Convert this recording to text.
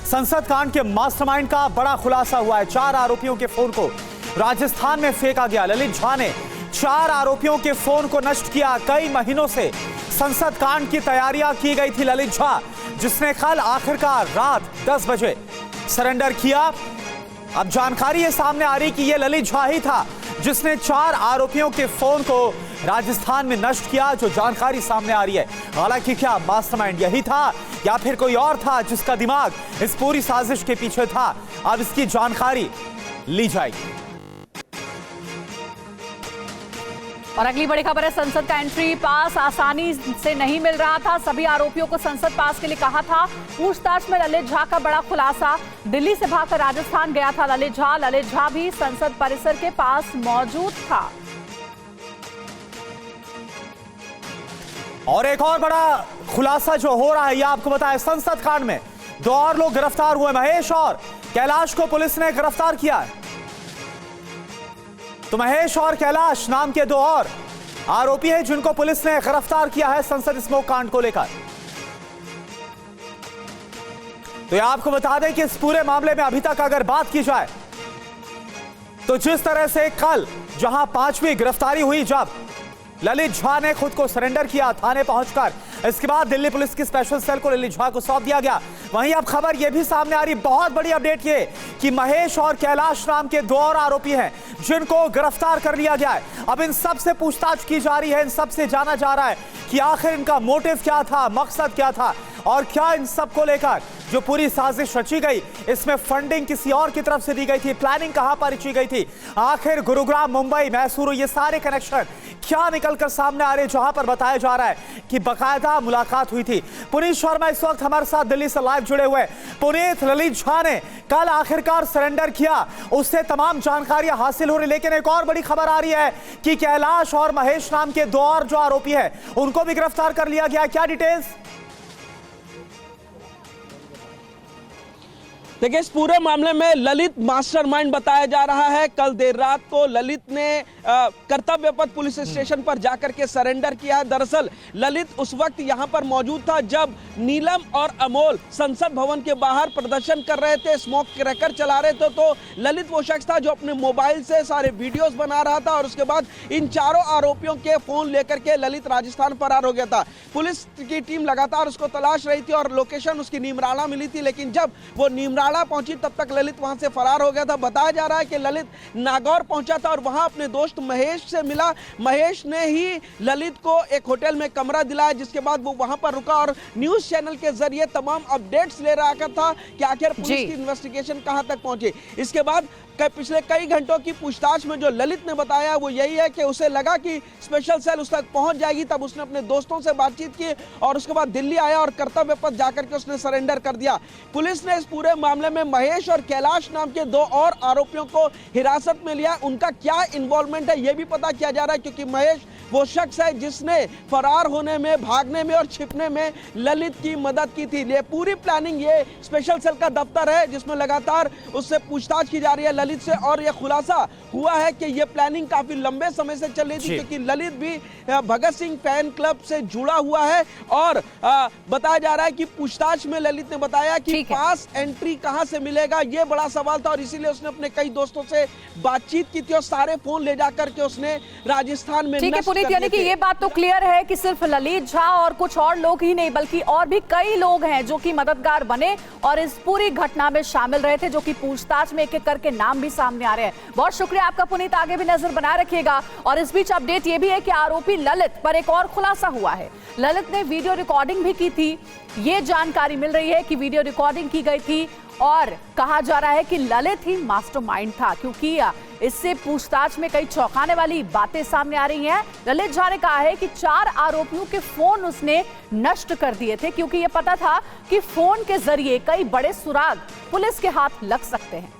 संसद कांड के मास्टरमाइंड का बड़ा खुलासा हुआ है। 4 आरोपियों के फोन को राजस्थान में फेंका गया। ललित झा ने 4 आरोपियों के फोन को नष्ट किया। कई महीनों से संसद कांड की तैयारियां की गई थी। ललित झा जिसने कल आखिरकार रात 10 बजे सरेंडर किया। अब जानकारी ये सामने आ रही कि ये ललित झा ही था जिसने 4 आरोपियों के फोन को राजस्थान में नष्ट किया, जो जानकारी सामने आ रही है। हालांकि क्या मास्टरमाइंड यही था या फिर कोई और था जिसका दिमाग इस पूरी साजिश के पीछे था, अब इसकी जानकारी ली जाएगी। और अगली बड़ी खबर है, संसद का एंट्री पास आसानी से नहीं मिल रहा था। सभी आरोपियों को संसद पास के लिए कहा था। पूछताछ में ललित झा का बड़ा खुलासा। दिल्ली से भागकर राजस्थान गया था ललित झा भी संसद परिसर के पास मौजूद था। और एक और बड़ा खुलासा जो हो रहा है ये आपको बताया। संसद कांड में 2 और लोग गिरफ्तार हुए। महेश और कैलाश को पुलिस ने गिरफ्तार किया है। तो महेश और कैलाश नाम के 2 और आरोपी हैं जिनको पुलिस ने गिरफ्तार किया है संसद स्मोक कांड को लेकर। तो ये आपको बता दें कि इस पूरे मामले में अभी तक अगर बात की जाए तो जिस तरह से कल जहां 5वीं गिरफ्तारी हुई, जब ललित झा ने खुद को सरेंडर किया थाने पहुंचकर, इसके बाद दिल्ली पुलिस की स्पेशल सेल को ललित झा को सौंप दिया गया। वहीं अब खबर यह भी सामने आ रही, बहुत बड़ी अपडेट ये कि महेश और कैलाश नाम के 2 और आरोपी हैं जिनको गिरफ्तार कर लिया गया है। अब इन सब से पूछताछ की जा रही है, इन सब से जाना जा रहा है कि आखिर इनका मोटिव क्या था, मकसद क्या था, और क्या इन सब को लेकर जो पूरी साजिश रची गई, इसमें फंडिंग किसी और की तरफ से दी गई थी, प्लानिंग कहां पर रची गई थी, आखिर गुरुग्राम, मुंबई, मैसूर, ये सारे कनेक्शन क्या निकलकर सामने आ रहे हैं, जहां पर बताया जा रहा है कि बकायदा मुलाकात हुई थी। पुनीत शर्मा इस वक्त हमारे साथ दिल्ली से लाइव जुड़े हुए। पुनीत, ललित झा ने कल आखिरकार सरेंडर किया, उससे तमाम जानकारियां हासिल हो रही, लेकिन एक और बड़ी खबर आ रही है कि कैलाश और महेश नाम के 2 और जो आरोपी हैं उनको भी गिरफ्तार कर लिया गया। क्या डिटेल्स? देखिए, इस पूरे मामले में ललित मास्टरमाइंड बताया जा रहा है। कल देर रात को ललित ने कर्तव्य पथ पुलिस स्टेशन पर जाकर के सरेंडर किया। दरअसल ललित उस वक्त यहां पर मौजूद था जब नीलम और अमोल संसद भवन के बाहर प्रदर्शन कर रहे थे, स्मोक क्रैकर चला रहे थे। तो ललित वो शख्स था जो अपने मोबाइल से सारे वीडियोस बना रहा था और उसके बाद इन 4 आरोपियों के फोन लेकर के ललित राजस्थान फरार हो गया था। पुलिस की टीम लगातार उसको तलाश रही थी और लोकेशन उसकी नीमराणा मिली थी, लेकिन जब वो नीमराणा पहुंची तब तक ललित वहां से फरार हो गया था। बताया जा रहा है कि ललित नागौर पहुंचा था और वहां अपने दोस्त महेश से मिला। महेश ने ही ललित को एक होटल में कमरा दिलाया, जिसके बाद वो वहां पर रुका और न्यूज चैनल के जरिए तमाम अपडेट्स ले रहा था कि आखिर पुलिस की इन्वेस्टिगेशन कहां तक पहुंची। इसके बाद पिछले कई घंटों की पूछताछ में जो ललित ने बताया वो यही है कि उसे लगा कि स्पेशल सेल उस तक पहुंच जाएगी, तब उसने अपने दोस्तों से बातचीत की और उसके बाद दिल्ली आया और कर्तव्य पथ जाकर के उसने सरेंडर कर दिया। पुलिस ने इस पूरे मामले में महेश और कैलाश नाम के 2 और आरोपियों को हिरासत में लिया। उनका क्या इन्वॉल्वमेंट है ये भी पता किया जा रहा है, क्योंकि महेश वो शख्स है जिसने फरार होने में, भागने में और छिपने में ललित की मदद की थी। ये पूरी प्लानिंग, ये स्पेशल सेल का दफ्तर है जिसमें लगातार उससे पूछताछ की जा रही है ललित से, और ये खुलासा हुआ है कि ये प्लानिंग काफी लंबे समय से चल रही थी, क्योंकि ललित भी भगत सिंह फैन क्लब से जुड़ा हुआ है। और बताया जा रहा है कि पूछताछ में ललित ने बताया कि पास एंट्री कहां से मिलेगा, ये बड़ा सवाल था और इसीलिए उसने अपने कई दोस्तों से बातचीत की थी और सारे फोन ले जाकर के उसने राजस्थान में यानी कि ये बात तो क्लियर है कि सिर्फ ललित झा और कुछ और लोग ही नहीं बल्कि और भी कई लोग हैं जो कि मददगार बने और इस पूरी घटना में शामिल रहे थे, जो कि पूछताछ में एक-एक करके नाम भी सामने आ रहे हैं। बहुत शुक्रिया आपका पुनीत, आगे भी नजर बनाए रखिएगा। और इस बीच अपडेट ये भी है कि आरोपी ललित पर एक और खुलासा हुआ है। ललित ने वीडियो रिकॉर्डिंग भी की थी। ये जानकारी मिल रही है कि वीडियो रिकॉर्डिंग की गई थी और कहा जा रहा है कि ललित ही मास्टरमाइंड था, क्योंकि इससे पूछताछ में कई चौंकाने वाली बातें सामने आ रही हैं। ललित झा ने कहा है कि 4 आरोपियों के फोन उसने नष्ट कर दिए थे, क्योंकि यह पता था कि फोन के जरिए कई बड़े सुराग पुलिस के हाथ लग सकते हैं।